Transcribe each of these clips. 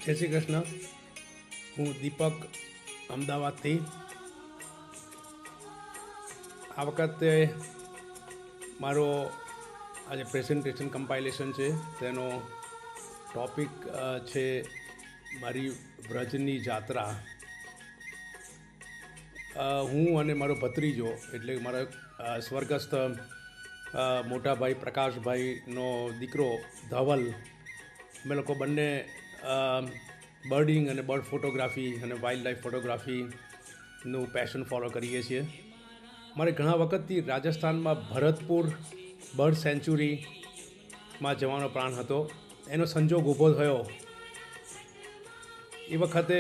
જય શ્રી કૃષ્ણ. હું દીપક અમદાવાદથી. આ વખતે મારો આજે પ્રેઝન્ટેશન કમ્પાઇલેશન છે, તેનો ટૉપિક છે મારી વ્રજની જાત્રા. હું અને મારો ભત્રીજો એટલે મારા સ્વર્ગસ્થ મોટાભાઈ પ્રકાશભાઈનો દીકરો ધવલ, અમે લોકો બંને બર્ડિંગ અને બર્ડ ફોટોગ્રાફી અને વાઇલ્ડ લાઈફ ફોટોગ્રાફીનું પેશન ફોલો કરીએ છીએ. મારે ઘણા વખતથી રાજસ્થાનમાં ભરતપુર બર્ડ સેન્ચ્યુરીમાં જવાનો પ્લાન હતો. એનો સંજોગ ઊભો થયો. એ વખતે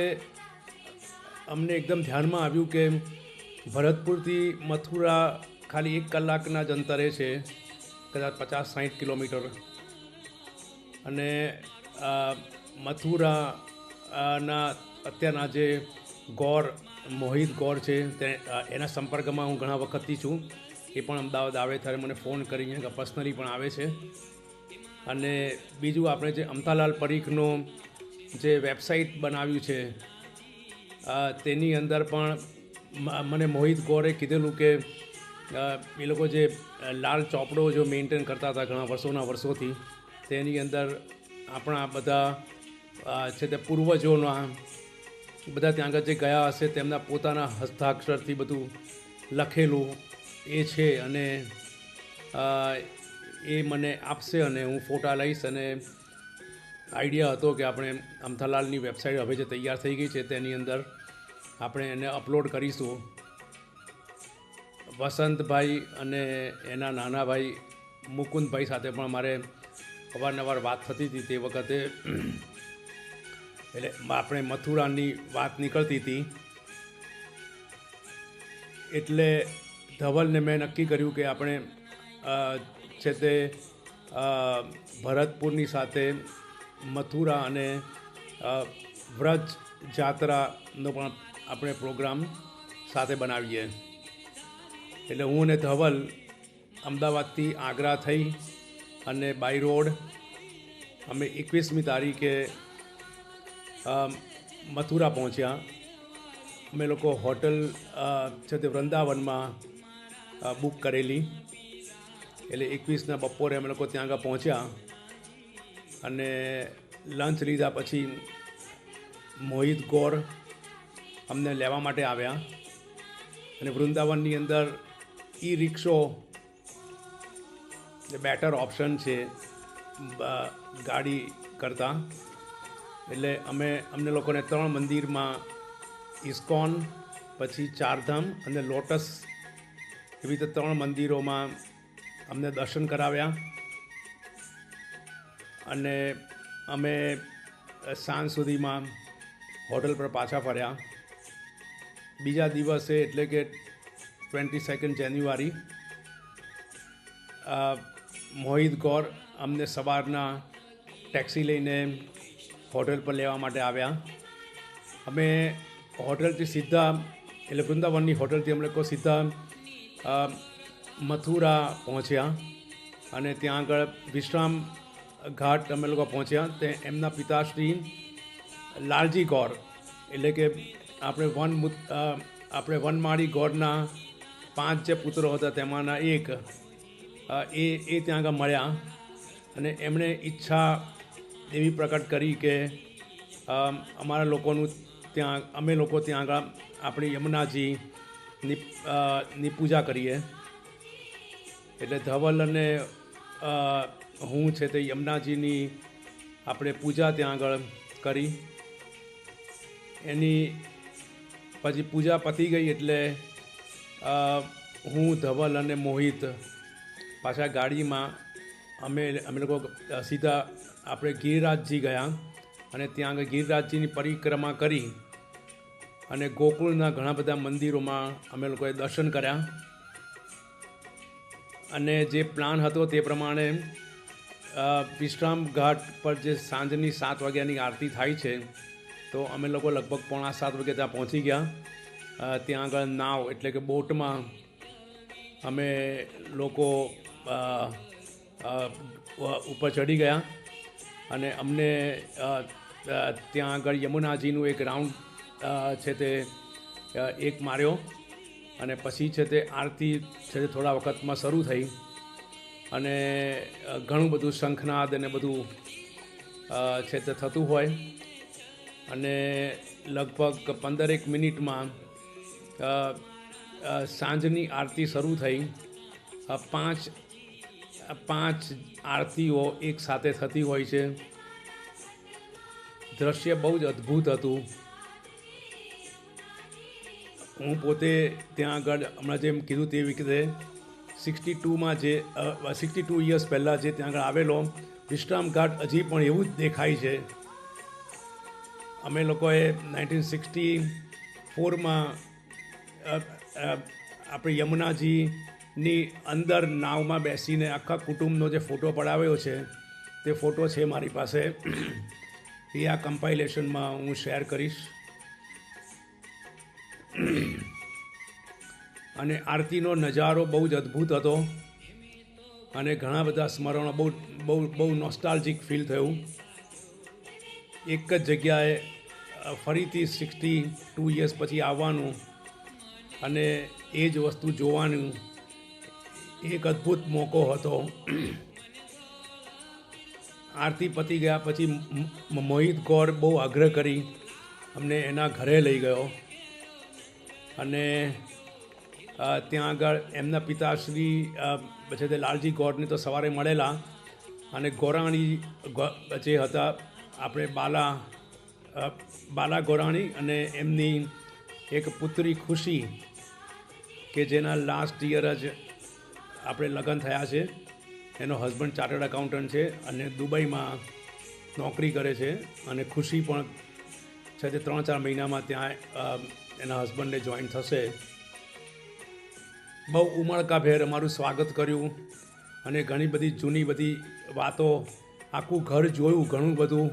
અમને એકદમ ધ્યાનમાં આવ્યું કે ભરતપુરથી મથુરા ખાલી 1 કલાકના જ અંતરે છે, કદાચ 50-60 કિલોમીટર. અને મથુરાના અત્યારના જે ગોર મોહિત ગોર છે એના સંપર્કમાં હું ઘણા વખતથી છું. એ પણ અમદાવાદ આવે ત્યારે મને ફોન કરીને પર્સનલી પણ આવે છે. અને બીજું, આપણે જે અમથાલાલ પરીખનો જે વેબસાઇટ બનાવ્યું છે તેની અંદર પણ મને મોહિત ગોરે કીધેલું કે એ લોકો જે લાલ ચોપડો જો મેન્ટેન કરતા હતા ઘણા વર્ષોથી, તેની અંદર આપણા બધા છે તે પૂર્વજોના બધા ત્યાં આગળ જે ગયા હશે તેમના પોતાના હસ્તાક્ષરથી બધું લખેલું એ છે. અને એ મને આપશે અને હું ફોટા લઈશ. અને આઈડિયા હતો કે આપણે અમથાલાલની વેબસાઇટ હવે જે તૈયાર થઈ ગઈ છે તેની અંદર આપણે એને અપલોડ કરીશું. વસંતભાઈ અને એના નાના ભાઈ મુકુંદભાઈ સાથે પણ મારે અવારનવાર વાત થતી હતી તે વખતે. એટલે આપણે મથુરાની વાત નીકળતી હતી. એટલે ધવલને મેં નક્કી કર્યું કે આપણે છે તે ભરતપુરની સાથે મથુરા અને વ્રજ જાત્રાનો પણ આપણે પ્રોગ્રામ સાથે બનાવીએ. એટલે હું અને ધવલ અમદાવાદથી આગ્રા થઈ અને બાય રોડ અમે 21મી તારીખે મથુરા પહોંચ્યા. અમે લોકો હોટલ છે તે વૃંદાવનમાં બુક કરેલી. એટલે 21ના બપોરે અમે લોકો ત્યાં આગળ પહોંચ્યા અને લંચ લીધા પછી મોહિત ગોર અમને લેવા માટે આવ્યા. અને વૃંદાવનની અંદર ઈ રિક્ષો બેટર ઓપ્શન છે ગાડી કરતાં. એટલે અમને લોકોને 3 મંદિરમાં, ઇસ્કોન, પછી ચારધામ અને લોટસ, એવી રીતે 3 મંદિરોમાં અમને દર્શન કરાવ્યા. અને અમે સાંજ સુધીમાં હોટલ પર પાછા ફર્યા. બીજા દિવસે એટલે કે 22 જાન્યુઆરી મોહિત ગોર અમને સવારના ટેક્સી લઈને હોટલ પર લેવા માટે આવ્યા. અમે હોટલથી સીધા, એટલે વૃંદાવનની હોટલથી અમે લોકો સીધા મથુરા પહોંચ્યા. અને ત્યાં આગળ વિશ્રામ ઘાટ અમે લોકો પહોંચ્યા. તે એમના પિતાશ્રી લાલજી ગોર, એટલે કે આપણે વનમાળી ગોરના 5 જે પુત્રો હતા તેમાંના એક, એ ત્યાં આગળ મળ્યા. અને એમણે ઈચ્છા એવી પ્રકટ કરી કે અમારા લોકોનું અમે લોકો ત્યાં આગળ આપણી યમુનાજીની પૂજા કરીએ. એટલે ધવલ અને હું છે તે યમુનાજીની આપણે પૂજા ત્યાં આગળ કરી. એની પછી પૂજા પતી ગઈ એટલે હું, ધવલ અને મોહિત પાછા ગાડીમાં અમે લોકો સીધા આપણે ગિરિરાજજી ગયા. અને ત્યાં આગળ ગિરિરાજજીની પરિક્રમા કરી અને ગોકુળના ઘણા બધા મંદિરોમાં અમે લોકોએ દર્શન કર્યા. અને જે પ્લાન હતો તે પ્રમાણે વિશ્રામ ઘાટ પર જે સાંજની 7 વાગ્યાની આરતી થાય છે, તો અમે લોકો લગભગ 6:45 વાગે ત્યાં પહોંચી ગયા. ત્યાં આગળ નાવ એટલે કે બોટમાં અમે લોકો ઉપર ચડી ગયા. અને અમને ત્યાં આગળ યમુનાજીનું એક રાઉન્ડ છે તે એક માર્યો અને પછી છે તે આરતી છે તે થોડા વખતમાં શરૂ થઈ અને ઘણું બધું શંખનાદ અને બધું છે તે થતું હોય અને લગભગ 15 મિનિટમાં સાંજની આરતી શરૂ થઈ. પાંચ આરતીઓ એક સાથે થતી હોય છે. દ્રશ્ય બહુ જ અદ્ભુત હતું. હું પોતે ત્યાં આગળ હમણાં જેમ કીધું તેવી રીતે 62માં જે 62 યર્સ પહેલાં જે ત્યાં આગળ આવેલો વિશ્રામ ઘાટ હજી પણ એવું જ દેખાય છે. અમે લોકોએ 1964માં આપણે યમુનાજીની અંદર નાવમાં બેસીને આખા કુટુંબનો જે ફોટો પડાવ્યો છે તે ફોટો છે મારી પાસે. એ આ કમ્પાઇલેશનમાં હું શેર કરીશ. અને આરતીનો નજારો બહુ જ અદ્ભુત હતો અને ઘણા બધા સ્મરણો બહુ બહુ બહુ નોસ્ટાલ્જિક ફીલ થયું. એક જ જગ્યાએ ફરીથી 62 યર્સ પછી આવવાનું અને એ જ વસ્તુ જોવાનું એક અદ્ભુત મોકો હતો. આરતી પતી ગયા પછી મોહિત ગૌર બહુ આગ્રહ કરી અમને એના ઘરે લઈ ગયો અને ત્યાં આગળ એમના પિતાશ્રી છે તે લાલજી ગૌરને તો સવારે મળેલા અને ગોરાણી જે હતા આપણે બાલા ગોરાણી અને એમની એક પુત્રી ખુશી કે જેના લાસ્ટ યર જ આપણે લગ્ન થયા છે. એનો હસબન્ડ ચાર્ટર્ડ એકાઉન્ટન્ટ છે અને દુબઈમાં નોકરી કરે છે અને ખુશી પણ છે તે 3-4 મહિનામાં ત્યાં એના હસબન્ડને જોઈન થશે. બહુ ઉમળકાભેર અમારું સ્વાગત કર્યું અને ઘણી બધી જૂની બધી વાતો, આખું ઘર જોયું, ઘણું બધું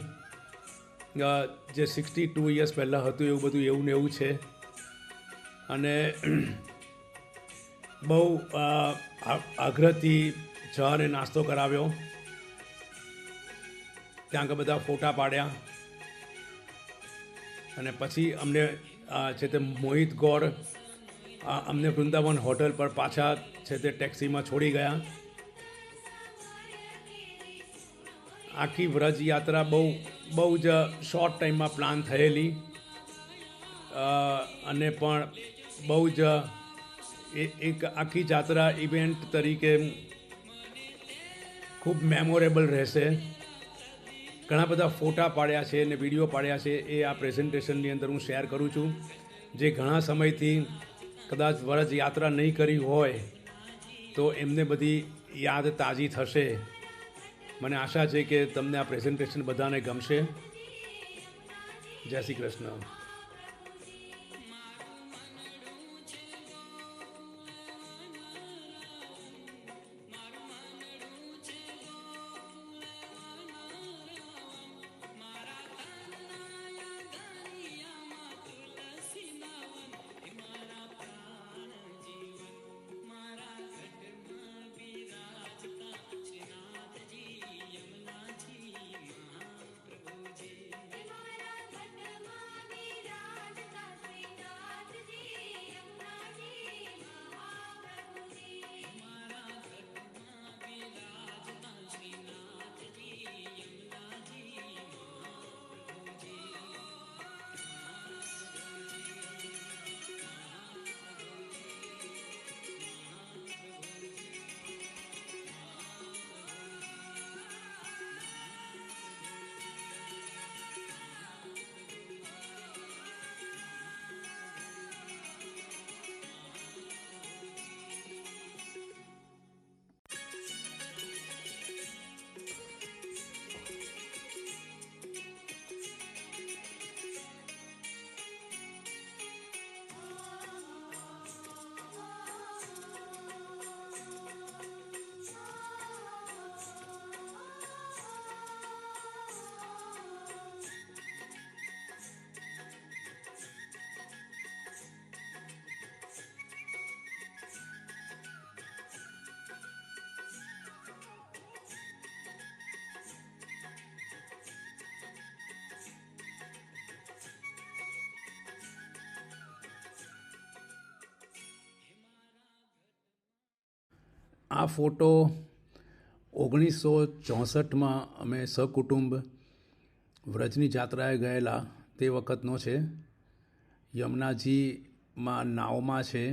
જે 62 યર્સ પહેલાં હતું એવું બધું એવું ને એવું છે. અને બહુ આગ્રહથી ચા અને નાસ્તો કરાવ્યો. ત્યાં આગળ બધા ફોટા પાડ્યા અને પછી અમને છે તે મોહિત ગૌર અમને વૃંદાવન હોટલ પર પાછા છે તે ટેક્સીમાં છોડી ગયા. આખી વ્રજ યાત્રા બહુ જ શોર્ટ ટાઈમમાં પ્લાન થયેલી અને પણ બહુ જ એક આખી જાત્રા ઇવેન્ટ તરીકે ખૂબ મેમોરેબલ રહેશે. ઘણા બધા ફોટા પાડ્યા છે અને વિડીયો પાડ્યા છે એ આ પ્રેઝન્ટેશનની અંદર હું શેર કરું છું. જે ઘણા સમયથી કદાચ વ્રજ યાત્રા નહીં કરી હોય તો એમને બધી યાદ તાજી થશે. મને આશા છે કે તમને આ પ્રેઝન્ટેશન બધાને ગમશે. જય શ્રી કૃષ્ણ. આ ફોટો 1964માં અમે સકુટુંબ વ્રજની જાત્રાએ ગયેલા તે વખતનો છે. યમુનાજીમાં નાવમાં છે.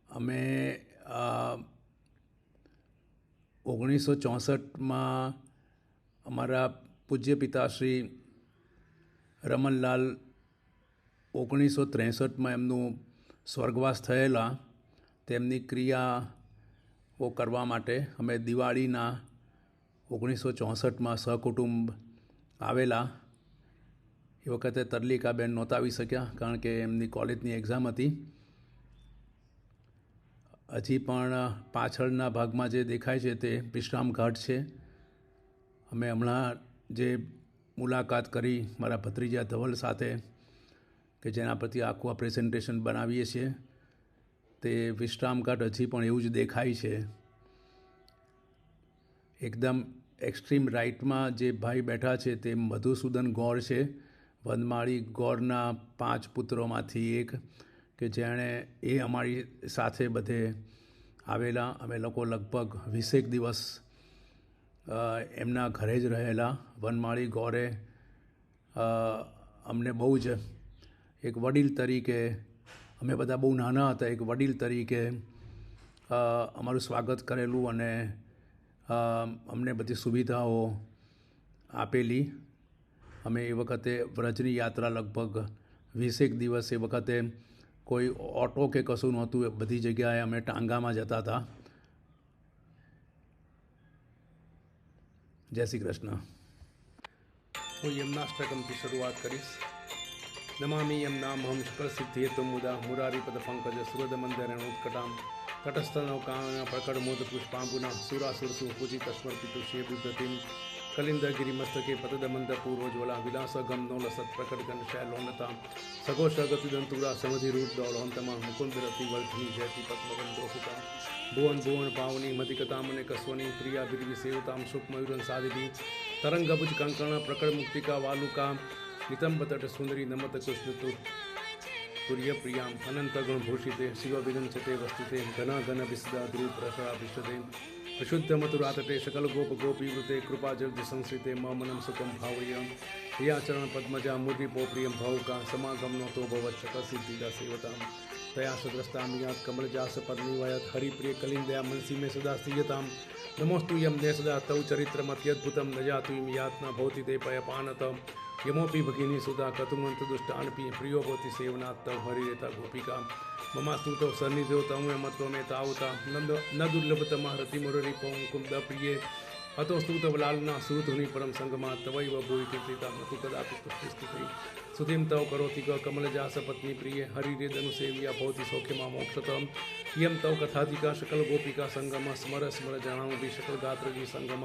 અમે 1964માં અમારા પૂજ્ય પિતાશ્રી રમનલાલ 1963માં એમનું સ્વર્ગવાસ થયેલા. તેમની ક્રિયાઓ કરવા માટે અમે દિવાળીના 1964માં સહકુટુંબ આવેલા. એ વખતે તરલિકાબેન નહોતા આવી શક્યા કારણ કે એમની કોલેજની એક્ઝામ હતી. હજી પણ પાછળના ભાગમાં જે દેખાય છે તે વિશ્રામ ઘાટ છે. અમે હમણાં જે મુલાકાત કરી મારા ભત્રીજા ધવલ સાથે કે જેના પરથી આખું આ પ્રેઝન્ટેશન બનાવીએ છીએ તે વિશ્રામ ઘાટ હજી પણ એવું જ દેખાય છે. એકદમ એક્સ્ટ્રીમ રાઇટમાં જે ભાઈ બેઠા છે તે મધુસૂદન ગોર છે, વનમાળી ગોરના 5 પુત્રોમાંથી એક, કે જેણે એ અમારી સાથે બધે આવેલા. અમે લોકો લગભગ 20 દિવસ એમના ઘરે જ રહેલા. વનમાળી ગોરે અમને બહુ જ એક વડીલ તરીકે, અમે બધા બહુ નાના હતા, એક વડીલ તરીકે અમારું સ્વાગત કરેલું અને અમને બધી સુવિધાઓ આપેલી. અમે એ વખતે વ્રજની યાત્રા લગભગ 20 દિવસ એ વખતે કોઈ ઓટો કે કશું નહોતું. બધી જગ્યાએ અમે ટાંગામાં જતા હતા. જય શ્રી કૃષ્ણ. હું યમનાષ્ટકમથી શરૂઆત કરીશ. નમામિ યમનામહં શકલ સિદ્ધિ હેતુ મુદા મુરારીપદ પંકજ સુરદ મંદિરેણ ઉત્કટામ તટસ્થનૌકાના પ્રકટમોદ પુષ્પાંબુના સુરાસુરસુ પૂજિત સ્મર્પિતુ શિવ બિભ્રતિમ કલિંદગિરિમસ્તકે પતદમંદ પૂર્વજ્વલા વિલાસગમ નોલસત પ્રકટગન શૈલોન્નતા સઘોષગતિદંતુરા સમધિરૂઢ દૌળવંતમાં મુકુંદરતિ વર્ધની જયતિ પદ્મગંધોહુતા ભુવન ભુવન પાવની મધિકતામને કસ્વની પ્રિયા બિરવી સેવતામ સુખમયુરન સાધિતી તરંગભુજ કંકણ પ્રકટ મુક્તિકા વાલુકા નિતંબ તટ સુંદરી નમત કૃષ્ણ તુર્ય પ્રિયામ અનંત ગુણભૂષિતે શિવ વિરંચતે વસ્તુતે ઘના ઘન વિસદા ધ્રુવ પ્રસરા વિશ્વતે વિશુદ્ધ મથુરાતટે સકલ ગોપ ગોપીવૃતે કૃપા જલધિ સંસ્કૃતે મનમ સુખમ ભાવયમ હિયાચરણ પદ્મજા મૂર્તિ પોપ્રિયમ ભાવુકા સમાગમનો તો ભવત શકલ સિદ્ધિદા સેવતામ તયા સદ્રસ્તામ યાત કમલજાસ પદ્મિવયત હરિપ્રિય કલિંદયા મનસી મે સદા સ્થિયતામ નમોસ્તુ યમ ને સદા તવ ચરિત્રમત્યદ્ભુતમ ન જાતુ યાતના ભવતિ તે પયપાનતમ યમોપી ભગિની સુધા કતુમંત દુષ્ટાનપી પ્રિયો ભવતિ સેવનાથ તવ હરિરેતા ગોપિકા મમાસ્તુ તવ સન્નિધો તમ મત્વ મે તાવતા ન દુર્લભતમ રતિ મુરરી પૌ કુંદ પ્રિયે અતો સ્તુત લાલના સુધુની પરમ સંગમાં તવૈવ ભૂય કીર્તિતા નતુ કદાપि તુષ્ટિ સુધિમ તવ કરોતિ ક કમલજાસ પત્ની પ્રિય હરિરેદનુ સેવ્યા ભવતિ સૌખ્યમાં મોક્ષતમ યમ તવ કથાધિકા શકલ ગોપિકા સંગમ સ્મર સ્મર જણાવી શકલ ગાત્રજી સંગમ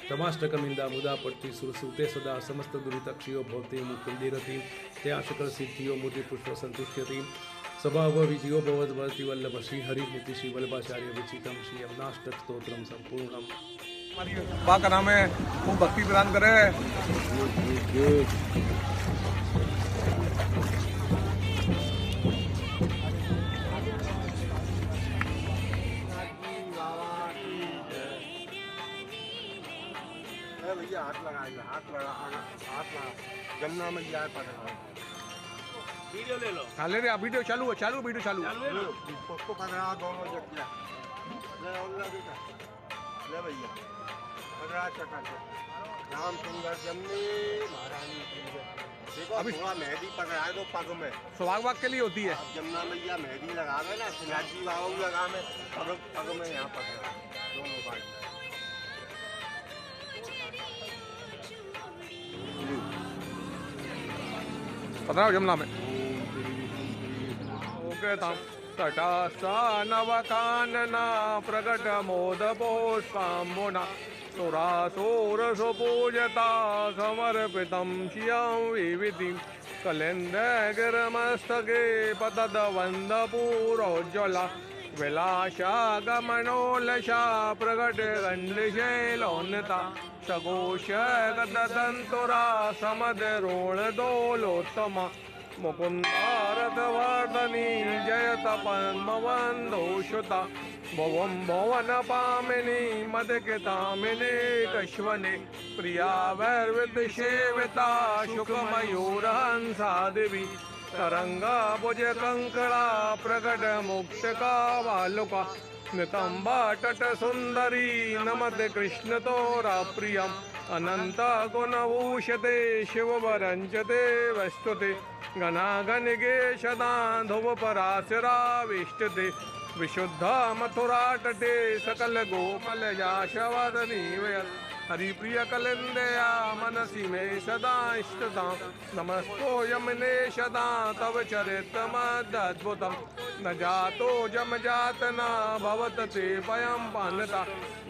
તમાષ્ટકમિંદા મુદા પડતી સુરસુતે સદા સમસ્ત દુરિતક્ષીઓ ભવતી મુકુંદિરતી ત્યાં શકલ સિદ્ધિઓ મૂર્તિ પુષ્પ સંતુષ્યતી સ્વભાવ વિજયો ભવદ વરતી વલ્લભ શ્રી હરિ નીતિ શ્રી વલ્લભાચાર્ય વિચિતમ શ્રી યમનાષ્ટક સ્તોત્રમ સંપૂર્ણમ. बा का नाम है वो भक्ति प्रदान करे. भैया हाथ लगाएगा, हाथ लगा जमुना में जाए पर वीडियो ले लो. हाँ ले रे, वीडियो चालू है, चालू वीडियो चालू. उसको पकड़ा दोनों जगह ले ले भैया पकड़ा चका राम सुंदर जमनी महारानी देखो. अभी थोड़ा मेहंदी पकड़ाए दो पग में, सुहाग वाग के लिए होती है. जमुना मैया मेहंदी लगावे ना, सिंगाजी बाबू लगा में पग में यहाँ पकड़ा दोनों बार. पता है जमुना में ओके था तटस्था नवकानना प्रकट मोद पुष्पाम्बुना सुरासुरसु पूजता समर्पितं श्रियं विविधिं कलेन्द्रगिरमस्तके पतदवन्दपूरोज्ज्वला विलासागमनोलसा प्रकट गण्डशैलोन्नता सघोषगततन्तुरा समदरोणदोलोत्तमा मुकुंदारधवर्धनी जयत पद्मवंदोषुता भुवं भुवन पामिनी मदकितामिनी कश्वने प्रिया वैर्विदसेविता शुकमयूरहंसा देवी तरंगा भुज कंकड़ा प्रकट मुक्तका वालुका नितंबा तट सुंदरी नमते कृष्ण तोरा प्रियम अनंत गुणभूषते शिववरंचते वस्तुते गणागणिगे सदा ध्रुव पराशराविष्टते विशुद्ध मथुरा तटे सकल गोमल जाशवदनी हरिप्रिय कलिंदया मनसि मे सदा इष्टता नमस्तो यमने सदा तव चरितमद्भुतम् न जातो जम जातना भवत ते भयं पानता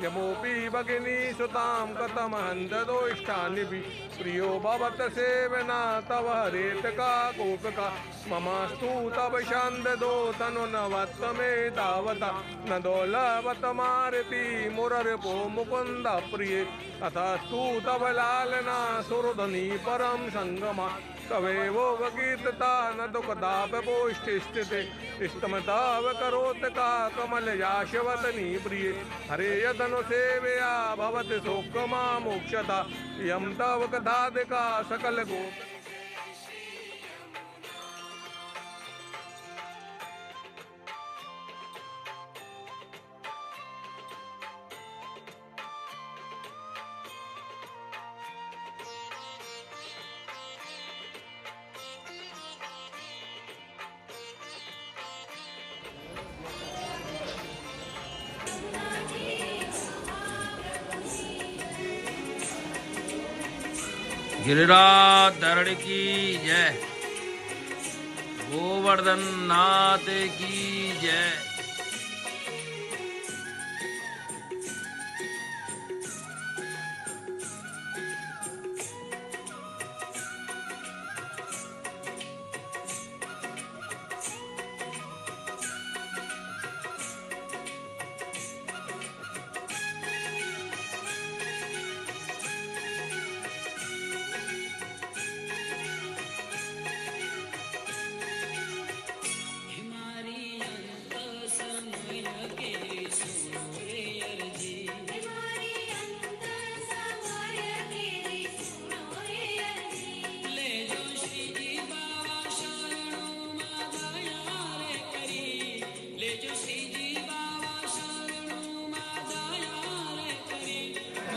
यमोपि भगिनी सुतां कथम हन्तदोष्टानिभि प्रियो भवत सेवना तव हरेत का कोपका ममास्तु तव शान्ददो तनु न वत्त मे तावता न दोलवत मारति मुररिपो मुकुन्द प्रिये अतस्तु तव लालना सुरधनी परम संगमा तवेवो वगीतता न दुःखदापपोष्टिस्थिते स्तमताव करोत का कमल याशवतनी प्रिय हरे यदनु सेवया भवति शोकमा मोक्षता यम तव कथादिका सकल गोप गिरिराज धरण की जय, गोवर्धन नाथ की जय।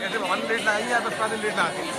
ऐसे भवन लेट आएंगे या 10 दिन लेट आएंगे।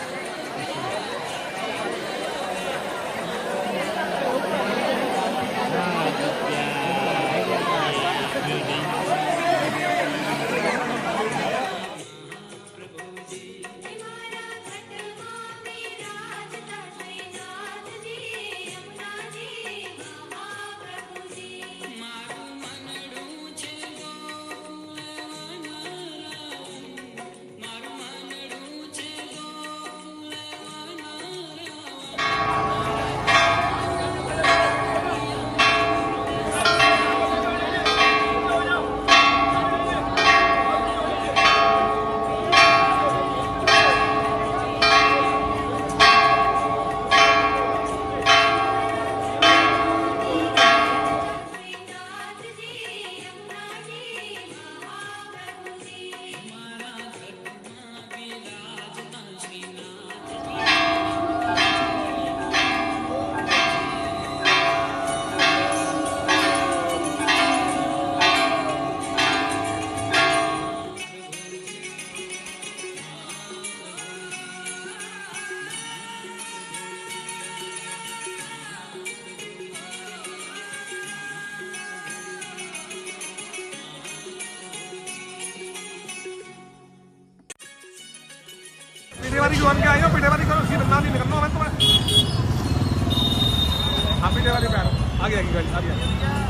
पीठेवाली जुआन के आए हो, पीठेवाली करो, सीधा ना नहीं निकलना है तुम्हें। हाँ पीठेवाली पे आ गया गाड़ी आ गया।